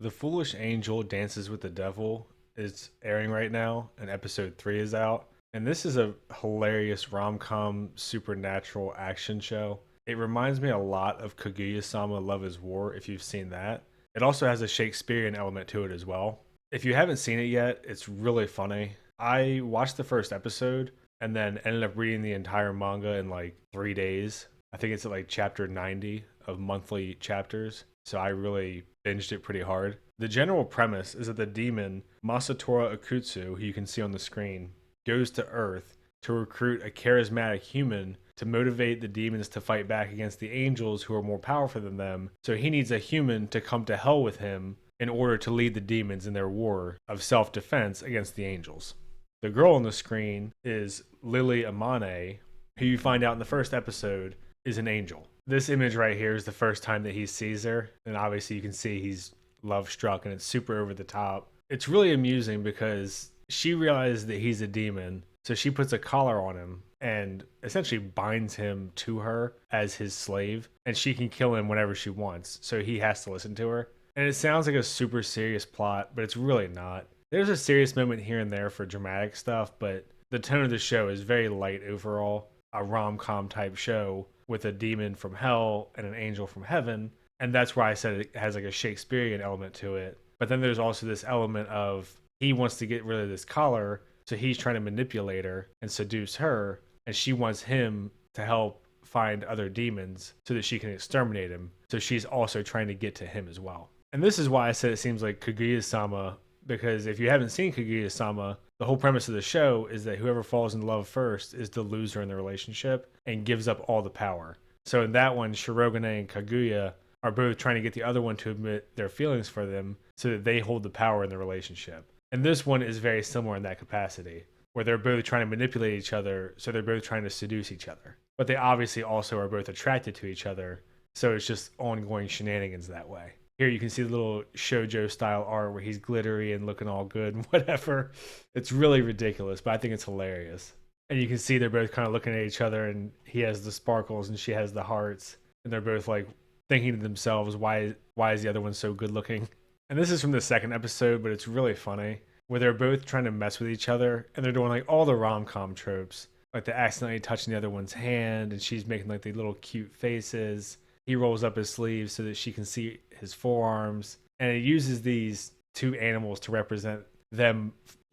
The Foolish Angel Dances with the Devil is airing right now, and episode 3 is out. And this is a hilarious rom-com supernatural action show. It reminds me a lot of Kaguyasama Love is War, if you've seen that. It also has a Shakespearean element to it as well. If you haven't seen it yet, it's really funny. I watched the first episode and then ended up reading the entire manga in like 3 days. I think it's at like chapter 90 of monthly chapters. So I really binged it pretty hard. The general premise is that the demon Masatora Akutsu, who you can see on the screen, goes to Earth to recruit a charismatic human to motivate the demons to fight back against the angels who are more powerful than them. So he needs a human to come to hell with him in order to lead the demons in their war of self-defense against the angels. The girl on the screen is Lily Amane, who you find out in the first episode is an angel. This image right here is the first time that he sees her, and obviously you can see he's love struck and it's super over the top. It's really amusing because she realizes that he's a demon, so she puts a collar on him and essentially binds him to her as his slave, and she can kill him whenever she wants, so he has to listen to her. And it sounds like a super serious plot, but it's really not. There's a serious moment here and there for dramatic stuff, but the tone of the show is very light overall. A rom-com type show with a demon from hell and an angel from heaven. And that's why I said it has like a Shakespearean element to it. But then there's also this element of he wants to get rid of this collar, so he's trying to manipulate her and seduce her, and she wants him to help find other demons so that she can exterminate him. So she's also trying to get to him as well. And this is why I said it seems like Kaguya-sama, because if you haven't seen Kaguya-sama, the whole premise of the show is that whoever falls in love first is the loser in the relationship and gives up all the power. So in that one, Shirogane and Kaguya are both trying to get the other one to admit their feelings for them so that they hold the power in the relationship. And this one is very similar in that capacity, where they're both trying to manipulate each other, so they're both trying to seduce each other. But they obviously also are both attracted to each other, so it's just ongoing shenanigans that way. Here you can see the little shoujo style art where he's glittery and looking all good and whatever. It's really ridiculous, but I think it's hilarious. And you can see they're both kind of looking at each other, and he has the sparkles and she has the hearts, and they're both like thinking to themselves, why is the other one so good looking? And this is from the second episode, but it's really funny, where they're both trying to mess with each other, and they're doing like all the rom-com tropes, like they're accidentally touching the other one's hand, and she's making like the little cute faces. He rolls up his sleeves so that she can see his forearms, and it uses these two animals to represent them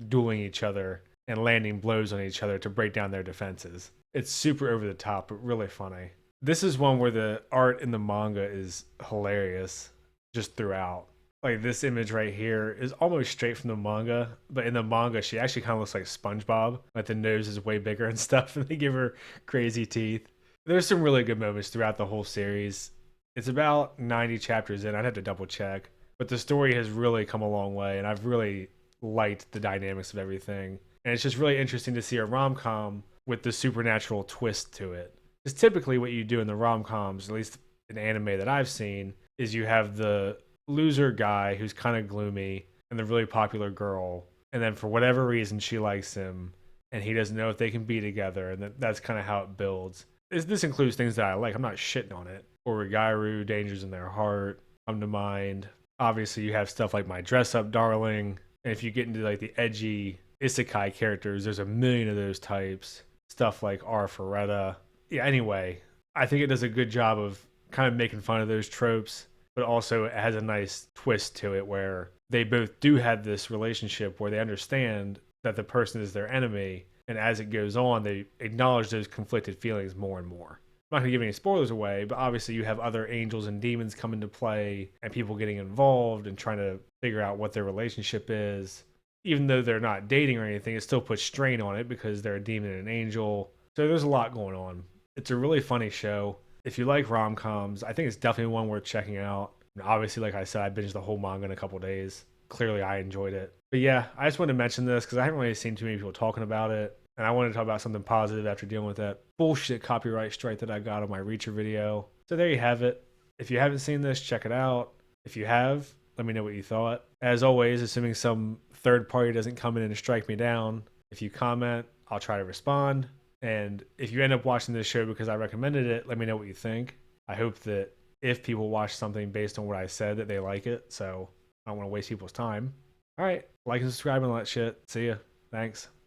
dueling each other and landing blows on each other to break down their defenses. It's super over the top, but really funny. This is one where the art in the manga is hilarious just throughout. Like this image right here is almost straight from the manga, but in the manga she actually kind of looks like SpongeBob. Like the nose is way bigger and stuff, and they give her crazy teeth. There's some really good moments throughout the whole series. It's about 90 chapters in. I'd have to double check, but the story has really come a long way, and I've really liked the dynamics of everything. And it's just really interesting to see a rom-com with the supernatural twist to it. Because typically what you do in the rom-coms, at least in anime that I've seen, is you have the loser guy who's kind of gloomy and the really popular girl, and then for whatever reason she likes him and he doesn't know if they can be together, and that's kind of how it builds. This includes things that I like. I'm not shitting on it. Origairu, Dangers in Their Heart come to mind. Obviously you have stuff like My Dress Up Darling, and if you get into like the edgy isekai characters, there's a million of those types. Stuff like R Ferretta. Yeah, anyway, I think it does a good job of kind of making fun of those tropes, but also it has a nice twist to it where they both do have this relationship where they understand that the person is their enemy, and as it goes on, they acknowledge those conflicted feelings more and more. I'm not going to give any spoilers away, but obviously you have other angels and demons come into play and people getting involved and trying to figure out what their relationship is. Even though they're not dating or anything, it still puts strain on it because they're a demon and an angel. So there's a lot going on. It's a really funny show. If you like rom-coms, I think it's definitely one worth checking out. And obviously, like I said, I binged the whole manga in a couple days. Clearly, I enjoyed it. But yeah, I just wanted to mention this because I haven't really seen too many people talking about it. And I wanted to talk about something positive after dealing with that bullshit copyright strike that I got on my Reacher video. So there you have it. If you haven't seen this, check it out. If you have, let me know what you thought. As always, assuming some third party doesn't come in and strike me down, if you comment, I'll try to respond. And if you end up watching this show because I recommended it, let me know what you think. I hope that if people watch something based on what I said, that they like it. So I don't want to waste people's time. All right, like and subscribe and all that shit. See ya. Thanks.